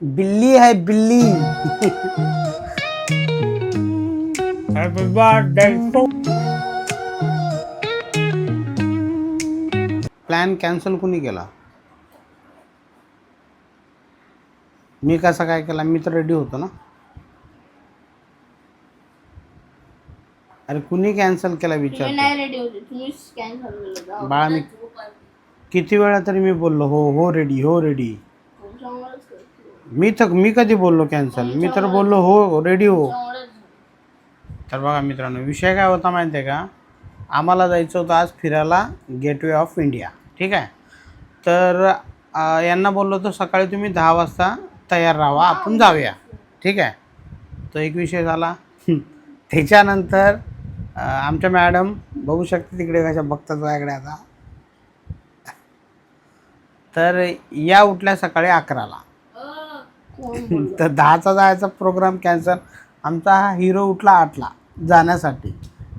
बिल्ली है बिल्ली. Happy birthday to. Plan cancel कुणी केला? मी कसा काय केला? मी तर रेडी होतो ना. अरे कुणी कॅन्सल केला विचार. नाही रेडी होते, तुम्हीच कॅन्सल केलं. बाळा मी किती वेळा तरी मी बोललो हो हो रेडी हो रेडी. मी कधी बोललो कॅन्सल? मी तर बोललो हो रेडी हो. तर बघा मित्रांनो, विषय काय होता माहिती आहे का? आम्हाला जायचं होतं आज फिरायला गेटवे ऑफ इंडिया. ठीक आहे. तर यांना बोललो होतो सकाळी तुम्ही 10 वाजता तयार राहा, आपण जाऊया. ठीक आहे. तो एक विषय झाला. त्याच्यानंतर आमच्या मॅडम बघू शकते तिकडे कशा बघतात माझ्याकडे आता. तर या उठल्या सकाळी 11ला. तर 10चा जायचा प्रोग्राम कॅन्सल. आमचा हा हिरो उठला 8ला जाण्यासाठी.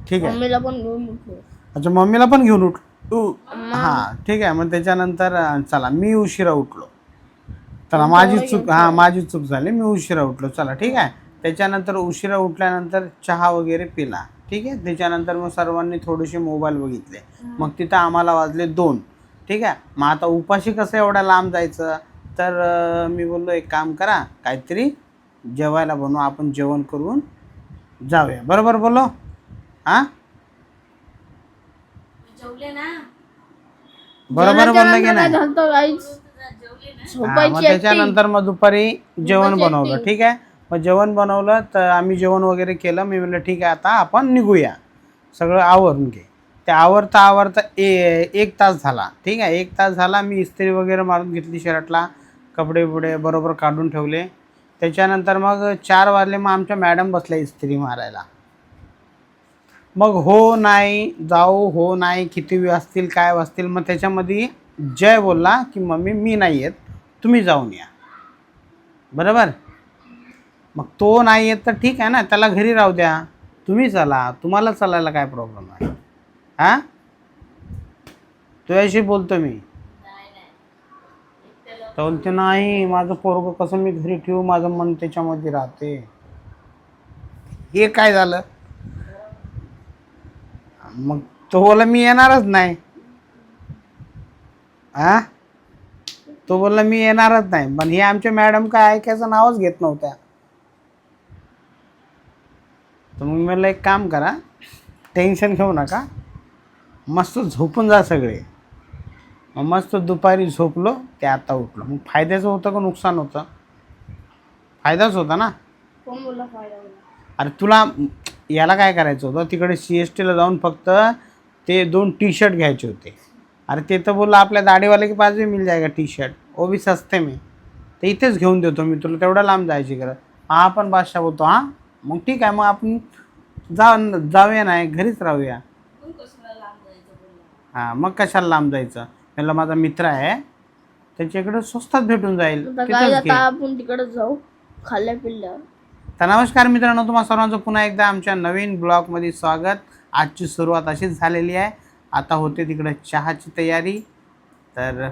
ठीक आहे. मम्मीला पण घेऊन उठलो. अच्छा मम्मीला पण घेऊन हां ठीक आहे. मग त्याच्यानंतर चला मी उशिरा उठलो. चला माझी चूक झाली, मी उशिरा उठलो. चला ठीक आहे. त्याच्यानंतर उशिरा उठल्यानंतर चहा वगैरे पिला. ठीक आहे. त्याच्यानंतर मग सर्वांनी थोडेसे मोबाईल बघितले. मग तिथं आम्हाला वाजले 2. ठीक आहे. मग आता उपाशी कसं एवढ्या लांब जायचं? तर मी बोललो एक काम करा, काहीतरी जेवायला बनवू, आपण जेवण करून जाऊया. बरोबर बोललो? हां बरोबर बोललं की नाही? मग त्याच्यानंतर मग दुपारी जेवण बनवलं. ठीक आहे. मग जेवण बनवलं तर आम्ही जेवण वगैरे केलं. मी म्हटलं ठीक आहे आता आपण निघूया, सगळं आवरून घे. ते आवरता 1 तास झाला. ठीक आहे. 1 तास झाला. मी इस्त्री वगैरे मारून घेतली शर्टला, कपडे बुडे बरोबर काढून ठेवले. त्याच्यानंतर मग 4 वाजले. मग आमच्या मॅडम बसल्या इस्त्री मारायला. मग हो नाही जाऊ, हो नाही किती वाजतील काय वाजतील. मग त्याच्यामध्ये जय बोलला की मम्मी मी नाही येत, तुम्ही जाऊन या. बरोबर. मग तो नाही येत तर ठीक आहे ना, त्याला घरी राहू द्या, तुम्ही चला, तुम्हाला चालायला काय प्रॉब्लेम आहे? हां तुझ्याशी बोलतो मी. तर बोलते नाही माझं पोरगं कसं मी घरी ठेवू, माझं मन त्याच्यामध्ये राहते. हे काय झालं? मग तो बोलला मी येणारच नाही. हां तो बोलला मी येणारच नाही. पण हे आमच्या मॅडम काय ऐकायचं नावच घेत नव्हत्या. तर मग मला एक काम करा, टेन्शन घेऊ नका, मस्त झोपून जा सगळे. मग मस्त दुपारी झोपलो ते आता उठलो. मग फायद्याचं होतं का नुकसान होतं? फायदाच होता ना. कोण बोलला फायदा होला? अरे तुला याला काय करायचं होतं, तिकडे CSTला जाऊन फक्त ते 2 टी-शर्ट घ्यायचे होते. अरे ते तर बोलला आपल्या दाढीवाले के पास भी मिल जाएगा टी-शर्ट, वो भी सस्ते में. ते इथेच घेऊन देतो मी तुला, तेवढा लांब जायची गरज. हा पण बादशाह बोलतो हां मग ठीक आहे, मग आपण जाऊया नाही घरीच राहूया. हां मग कशाला लांब जायचं? म्हणलं माझा मित्र आहे त्याच्याकडे स्वस्तात भेटून जाईल, तिथंच घे. आपण तिकडे जाऊ खाल्ल्या पिल्ल्या. तर नमस्कार मित्रांनो, तुम्हा सर्वांचं पुन्हा एकदा आमच्या नवीन ब्लॉगमध्ये स्वागत. आजची सुरुवात अशीच झालेली आहे. आता होते तिकडे चहाची तयारी. तर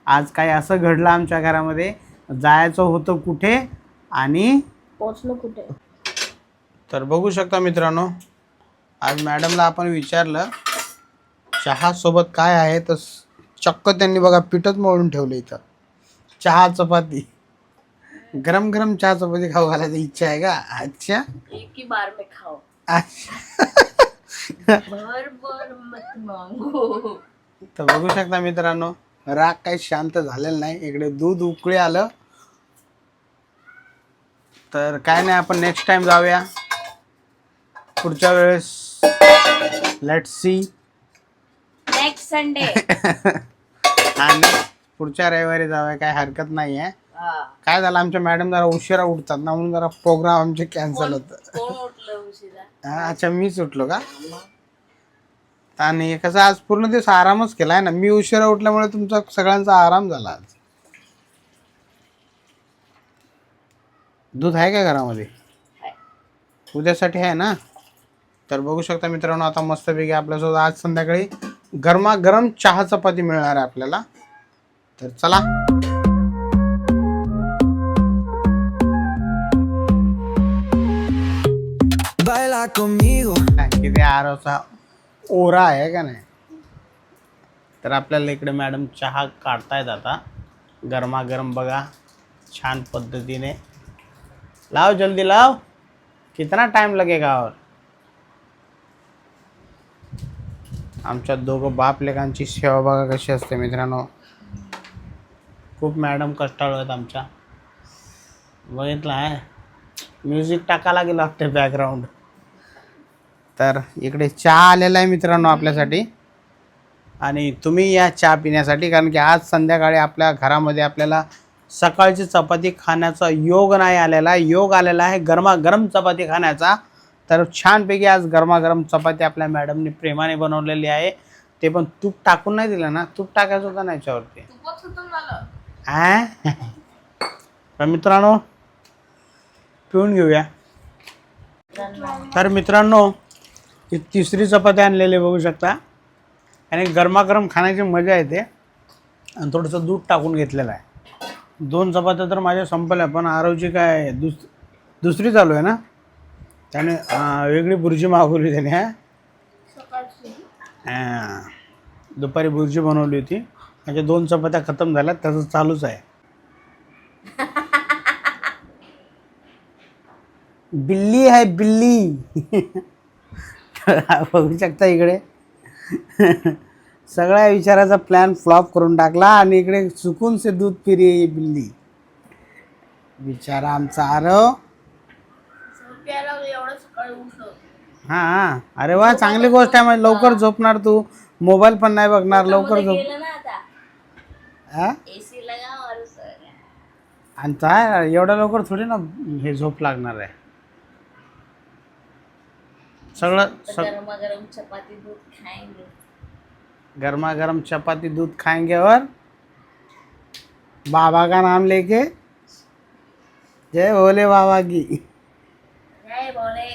आज काय असं घडलं आमच्या घरामध्ये, जायचं होतं कुठे आणि पोचलो कुठे. तर बघू शकता मित्रांनो, आज मॅडमला आपण विचारलं चहासोबत काय आहे, तर चक्क त्यांनी बघा पिठच मळून ठेवलं इथं. चहा चपाती, गरम गरम चहा चपाती खाऊ घालायची इच्छा आहे का? अच्छा एक ही बार में खाओ, अच्छा. भर भर मत मांगो. तर बघू शकता मित्रांनो, राग काही शांत झालेला नाही. इकडे दूध उकळी आलं. तर काय नाही, आपण नेक्स्ट टाइम जाऊया पुढच्या वेळेस. Let's see next Sunday. आणि पुढच्या रविवारी जाऊया, काय हरकत नाही आहे. काय झालं, आमच्या मॅडम जरा उशिरा उठतात ना, म्हणून जरा प्रोग्राम आमचे कॅन्सल होतं. अच्छा मीच उठलो का? आणि कसं आज पूर्ण दिवस आरामच केला आहे ना. मी उशिरा उठल्यामुळे तुमचा सगळ्यांचा आराम झाला आज. दूध आहे का घरामध्ये? उद्यासाठी आहे ना. तर बघू शकता मित्रांनो, आता मस्तपैकी आपल्यासोबत आज संध्याकाळी गरमागरम चहा चपाती मिळणार आहे आपल्याला. तर चला. baila conmigo. किती आरोचा ओरा आहे का नाही. तर आपल्याला इकडे मॅडम चहा काढतायत आता गरमागरम बघा छान पद्धतीने. लाव जल्दी लाव, कितना टाइम लगेगा और. आमच्या दोघं बाप लेकांची सेवा बघा कशी असते मित्रांनो. खूप मॅडम कष्टाळू आहेत आमच्या. बघितलं आहे, म्युझिक टाकायला गेलं वाटते बॅकग्राऊंड. तर इकडे चहा आलेला आहे मित्रांनो आपल्यासाठी, आणि तुम्ही या चहा पिण्यासाठी, कारण की आज संध्याकाळी आपल्या घरामध्ये आपल्याला सकाळची चपाती खाण्याचा योग नाही आलेला, योग आलेला आहे गरमागरम चपाती खाण्याचा. तर छानपैकी आज गरमागरम चपाती आपल्या मॅडमने प्रेमाने बनवलेली आहे. ते पण तूप टाकून नाही दिलं ना, तूप टाकायचं होतं ना याच्यावरती. तर मित्रांनो पिऊन घेऊया. तर मित्रांनो ही तिसरी चपाती आणलेली बघू शकता, आणि गरमागरम खाण्याची मजा येते. आणि थोडंसं दूध टाकून घेतलेलं आहे. 2 चपात्या तर माझ्या संपल्या, पण आरवची काय दुसरी चालू आहे ना, त्याने वेगळी बुर्जी मागवली त्याने. हां दुपारी बुर्जी बनवली होती, म्हणजे 2 चपात्या खतम झाल्या, त्याचं चालूच आहे. बिल्ली आहे बिल्ली. बघू शकता इकडे सगळ्या विचाराचा प्लॅन फ्लॉप करून टाकला, आणि इकडे सुकून से दूध पी रही है बिल्ली. बिचारा आमचा आरव. हां हां अरे वा चांगली गोष्ट आहे. म्हणजे लवकर झोपणार तू, मोबाईल पण नाही बघणार, लवकर झोप. आणि काय एवढ्या लवकर थोडी ना हे झोप लागणार आहे. सगळं गरमागरम चपाती दूध खाएंगे. गरमा गरम चपाती दूध खाएंगे और बाबा का नाम लेके जय भोले बाबा की. जय भोले.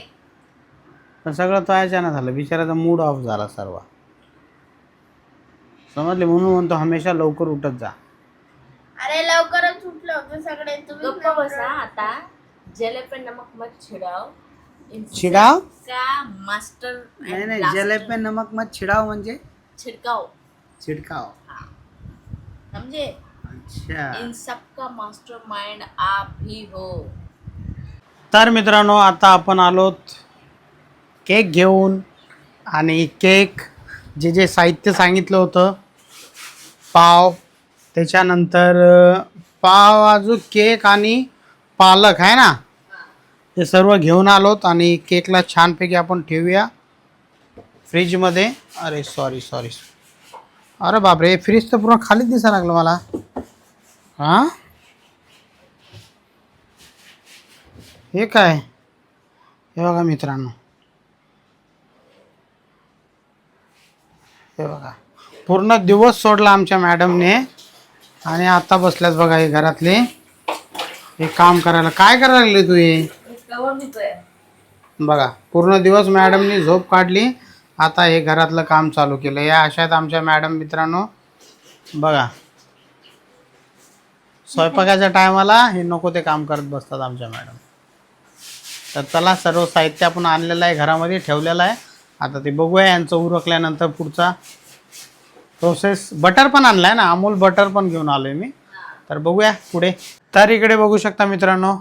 पण सगळं तो याच्यानं झालं, बिचाराचा मूड ऑफ झाला सर्व. समजले, म्हणून म्हणतो हमेशा लवकर उठत जा. अरे लवकरच उठले होते सगळे तुम्ही. गप्प बसा आता. जले पे नमक मत छिड़ाओ. छिड़ाव का मास्टर नाही जले पे नमक मत छिड़ाव म्हणजे छिड़काओ. छिड़काव. समझे. अच्छा. इन सब का मास्टरमाइंड आप ही हो. तर मित्रांनो आता आपण आलोत केक घेऊन, आणि केक जे जे साहित्य सांगितलं होतं, पाव, त्याच्यानंतर पाव अजून केक आणि पालक आहे ना, हे सर्व घेऊन आलोत. आणि केकला छानपैकी आपण ठेवूया फ्रीजमध्ये. अरे सॉरी, अरे बापरे, फ्रीज तर पूर्ण खालीच दिसायला लागलं मला. हां हे काय, हे बघा मित्रांनो, हे बघा पूर्ण दिवस सोडला आमच्या मॅडमने, आणि आता बसल्यात बघा हे घरातले हे काम करायला. काय करायला लागले तू हे बघा, पूर्ण दिवस मॅडमनी झोप काढली, आता हे घरातलं काम चालू केलं. या अशा आहेत आमच्या मॅडम मित्रांनो. बघा स्वयंपाकाच्या टायमाला हे नको ते काम करत बसतात आमच्या मॅडम. तर चला, सर्व साहित्य आपण आणलेलं आहे, घरामध्ये ठेवलेलं आहे. आता ते बघूया यांचं उरकल्यानंतर पुढचा प्रोसेस. बटर पण आणलाय ना, अमूल बटर पण घेऊन आलोय मी, तर बघूया पुढे. तर इकडे बघू शकता मित्रांनो,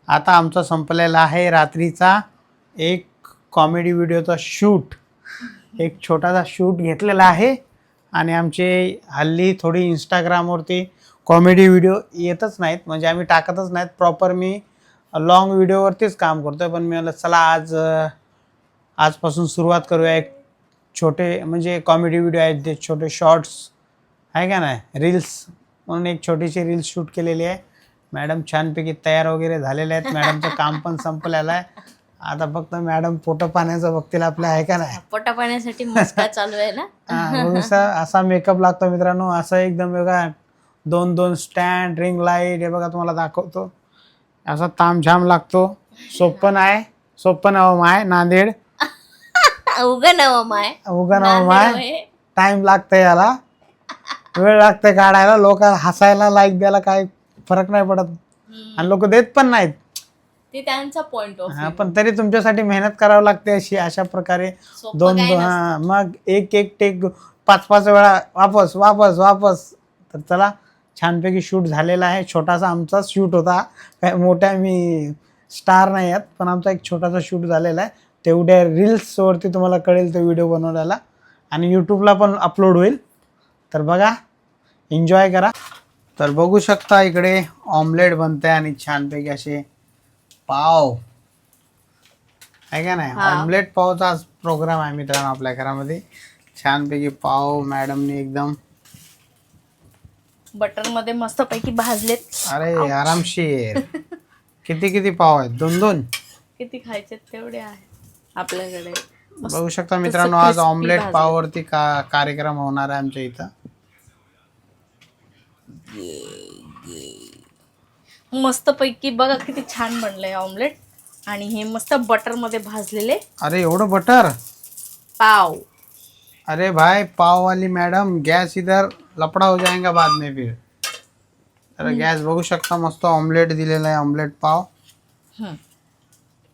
आता आमचा संपलेला आहे रात्रीचा एक कॉमेडी व्हिडिओचा शूट. एक छोटासा शूट घेतलेला आहे, आणि आमचे हल्ली थोडी इंस्टाग्रामवरती कॉमेडी व्हिडिओ येतच नाहीत, म्हणजे आम्ही टाकतच नाहीत प्रॉपर. मी लॉंग व्हिडिओवरतीच काम करतो आहे, पण मी म्हटलं चला आजपासून सुरुवात करूया. एक छोटे म्हणजे कॉमेडी व्हिडिओ आहेत, ते छोटे शॉर्ट्स आहे का नाही, रील्स, म्हणून एक छोटीशी रील्स शूट केलेली आहे. मॅडम छानपैकी तयार वगैरे झालेले आहेत. मॅडमचं काम पण संपलेलं आहे. आता फक्त मॅडम पोटं पाण्याचं बघतील आपल्या, आहे का नाही. पोटा पाण्यासाठी मस्का चालू आहे ना. असा मेकअप लागतो मित्रांनो, असं एकदम बघा, 2 स्टँड, रिंग लाईट, हे बघा तुम्हाला दाखवतो. असा तामझाम लागतो. सोपं नाव माय नांदेड. उगा नाव माय. टाइम लागतंय याला, वेळ लागतंय काढायला. लोक हसायला, लाईक द्यायला काय फरक नाही पडत, आणि लोक देत पण नाहीत. ते त्यांचा पॉइंट ऑफ हा, पण तरी तुमच्यासाठी मेहनत करावी लागते अशा प्रकारे दोन हा मग एक टेक 5-5 वेळा वापस वापस वापस. तर चला, छानपैकी शूट झालेला आहे. छोटासा आमचा शूट होता, काय मोठ्या मी स्टार नाही आहेत, पण आमचा एक छोटासा शूट झालेला आहे. तेवढ्या रील्सवरती तुम्हाला कळेल तो व्हिडिओ बनवलेला, आणि यूट्यूबला पण अपलोड होईल. तर बघा, एन्जॉय करा. तर बघू शकता इकडे ऑमलेट बनते आणि छानपैकी असे पाव आहे का नाही. ऑमलेट पावचा आज प्रोग्राम आहे मित्रांनो आपल्या घरामध्ये. छानपैकी पाव मॅडमने एकदम बटर मध्ये मस्त पैकी भाजलेत. अरे आरामशीर. किती पाव आहेत? 2-2 किती खायचे तेवढे आहे आपल्याकडे. बघू शकता मित्रांनो, आज ऑमलेट पाववरती कार्यक्रम होणार आहे आमच्या इथं. मस्त पैकी बघा किती छान बनलंय ऑमलेट. आणि हे मस्त बटर मध्ये भाजलेले. अरे एवढं बटर पाव. अरे भाई पाव वाली मैडम, गैस इधर लपड़ा हो जाएगा बाद में फिर. तर गॅस बघू शकता, मस्त ऑमलेट दिलेला आहे, ऑमलेट पाव.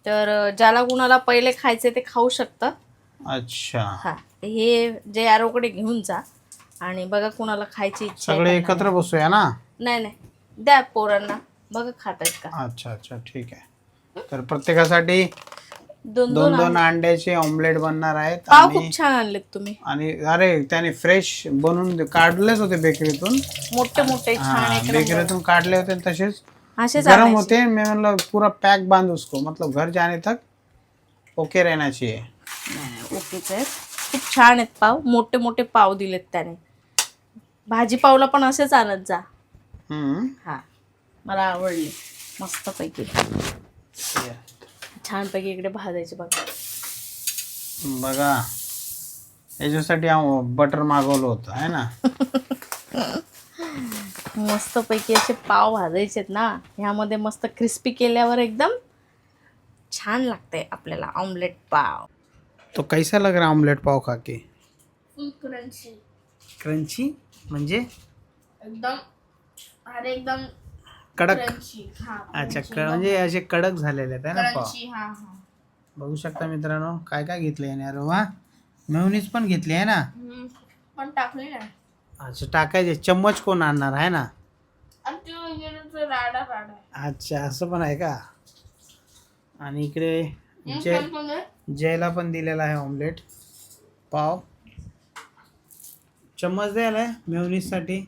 तर ज्याला कुणाला पहिले खायचे ते खाऊ शकतं. अच्छा, हा, हे जे आरोकडे घेऊन जा. आणि बघा कुणाला खायची इच्छा सगळे एकत्र बसूया ना. नाही द्या पोरांना, बघा खातात का. अच्छा ठीक आहे. तर प्रत्येकासाठी 2-2 अंड्याचे ऑमलेट बनणार आहेत. पाव खूप छान आणलेत तुम्ही. आणि अरे त्याने फ्रेश बनवून काढलेच होते बेकरीतून, मोठे छान बेकरीतून काढले होते, तसेच असेच गरम होते. मैं मतलब पूरा पैक बांध उसको, मतलब घर जाने तक ओके रहना चाहिए. ओकेच आहेत. खूप छान आहेत पाव. मोठे पाव दिलेत त्याने. भाजी पावला पण असेच आणत जा. हा, मला आवडली मस्त पैकी. छानपैकी इकडे भाजायचे बघा. याच्यासाठी बटर मागवलं होतं आहे ना. मस्त पैकी असे पाव भाजायचेत ना, ह्यामध्ये मस्त क्रिस्पी केल्यावर एकदम छान लागतंय आपल्याला ऑमलेट पाव. तो कैसा लग रहा ऑमलेट पाव खा के? क्रंची. क्रंची म्हणजे एकदम, अरे एकदम कडक. क्रंची. अच्छा, म्हणजे असे कडक झालेले आहेत ना पाव. हा. बघू शकता मित्रांनो, काय काय घेतलं याने. अरे वा, मेयोनीज पण घेतली आहे ना. पण टाकले ना. अच्छा, टाकायचे. चम्मच कोण आणणार आहे ना. राडा. अच्छा, असं पण आहे का. आणि इकडे जयला पण दिलेला आहे ऑमलेट पाव. चम्मच द्यायला आहे मेयोनीजसाठी.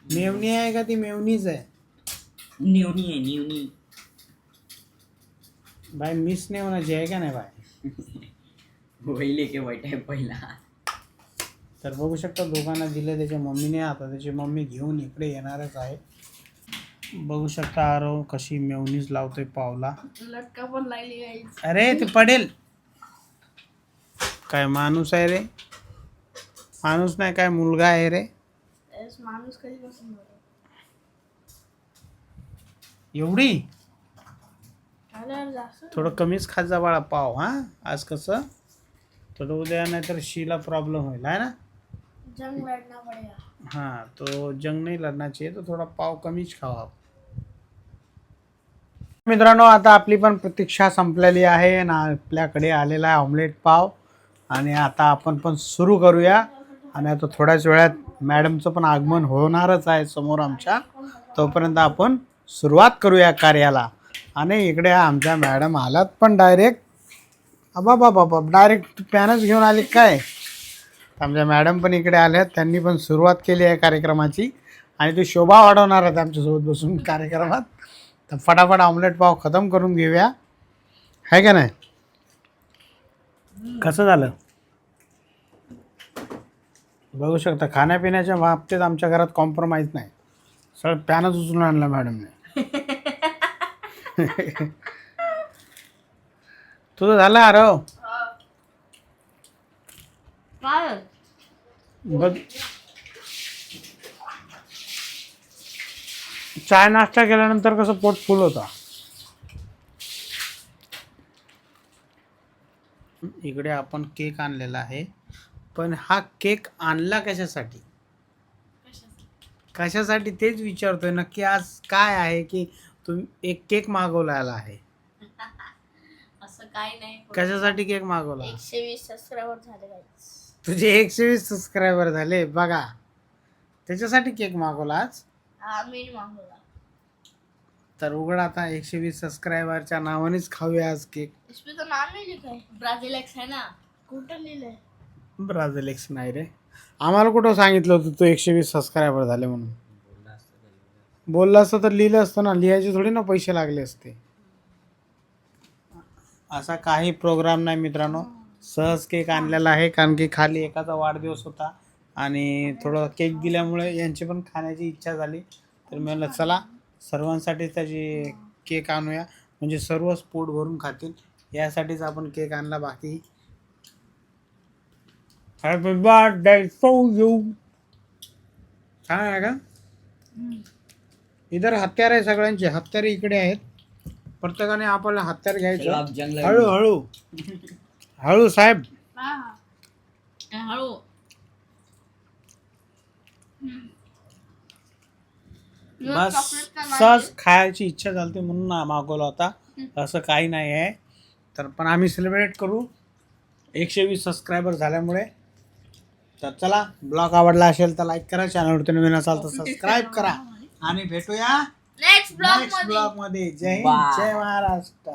मेवणी आहे का ती मेवनीज आहे? न्यूनी भाई मिस नहीं होना चाहिए क्या नाही भाई. वही लेके बैठा है पहिला. तर बघू शकता दोघांना दिले त्याच्या मम्मीने. आता त्याची मम्मी घेऊन इकडे येणारच आहे. बघू शकता आरो कशी मेवनीज लावतोय पावला. लटका पण लागली. अरे ते पडेल. काय माणूस आहे रे. माणूस नाही, काय मुलगा आहे रे. माणूस कधीपासून एवढी थोडं कमीच खात जा बाळा पाव. हा, आज कसं थोडं उद्या नाही तर शीला प्रॉब्लेम होईल आहे ना. जंग लड़ना पड़ेगा. हाँ, तो जंग नहीं लड़ना चाहिए, तो थोड़ा पाव कमीच खावा. मित्रांनो, आता आपली पण प्रतीक्षा संपलेली आहे आणि आपल्याकडे आलेला आहे ऑमलेट पाव. आणि आता आपण पण सुरू करूया. आणि आता थोड्याच वेळात मॅडमचं पण आगमन होणारच आहे समोर आमच्या. तोपर्यंत आपण सुरुवात करूया कार्याला. आणि इकडे आमच्या मॅडम आलात पण डायरेक्ट. बाबा डायरेक्ट पॅनच घेऊन आले काय. आमच्या मॅडम पण इकडे आल्यात. त्यांनी पण सुरुवात केली आहे कार्यक्रमाची. आणि ती शोभा वाढवणार आहेत आमच्यासोबत बसून कार्यक्रमात. तर फटाफट ऑमलेट पाव खतम करून घेऊया, है का नाही. कसं झालं बघू शकता. खाण्यापिण्याच्या बाबतीत आमच्या घरात कॉम्प्रोमाइज नाही. सगळं पॅनच उचलून आणलं मॅडमने. तुझं झालं आरव. बघ, चाय नाश्ता केल्यानंतर कसं पोट फुल होता. इकडे आपण केक आणलेला आहे. पण हा केक आणला कशासाठी? कशासाठी तेच विचारतोय नक्की आज काय आहे की तुम्ही एक केक मागवला आहे. असं काही नाही. कशासाठी केक मागवला? 120 सबस्क्रायबर झाले guys. तुझे 120 सबस्क्रायबर झाले बघा, त्याच्यासाठी केक मागवला आज. हा मी मागवला. तर उघड आता 120 सबस्क्रायबरच्या नावानेच खाऊया आज केक. इसमें तो नाम नहीं लिखा है, ब्राजील एक्स है ना. कुठं लिहिलंय? ब्राझील एक्स नाही रे, आम्हाला कुठं सांगितलं होतं तू 120 सबस्क्रायबर झाले म्हणून. बोलला असतं तर लिहिलं असतं ना, लिहायचे थोडी ना पैसे लागले असते. असा काही प्रोग्राम नाही मित्रांनो, सहज केक आणलेला आहे कारण की खाली एकाचा वाढदिवस होता आणि थोडं केक दिल्यामुळे यांची पण खाण्याची इच्छा झाली. तर मी म्हणलं चला सर्वांसाठी त्याची केक आणूया, म्हणजे सर्वच पोट भरून खातील, यासाठीच आपण केक आणला. बाकी हॅपी बर्थडे टू यू. छान आहे का? इधर हत्यार आहे सगळ्यांचे, हत्यारे इकडे आहेत. प्रत्येकाने आपल्याला हत्यार घ्यायचं. हळू हळू हळू साहेब. हळू. बस सहज खायची इच्छा झाली म्हणून मागवला होता, असं काही नाही आहे. तर पण आम्ही सेलिब्रेट करू 120 सबस्क्रायबर झाल्यामुळे. तर चला, ब्लॉग आवडला असेल तर लाईक करा, चॅनलवरती नवीन असाल तर सबस्क्राईब करा आणि भेटूया नेक्स्ट नेक्स्ट ब्लॉग मध्ये. जय हिंद, जय महाराष्ट्र.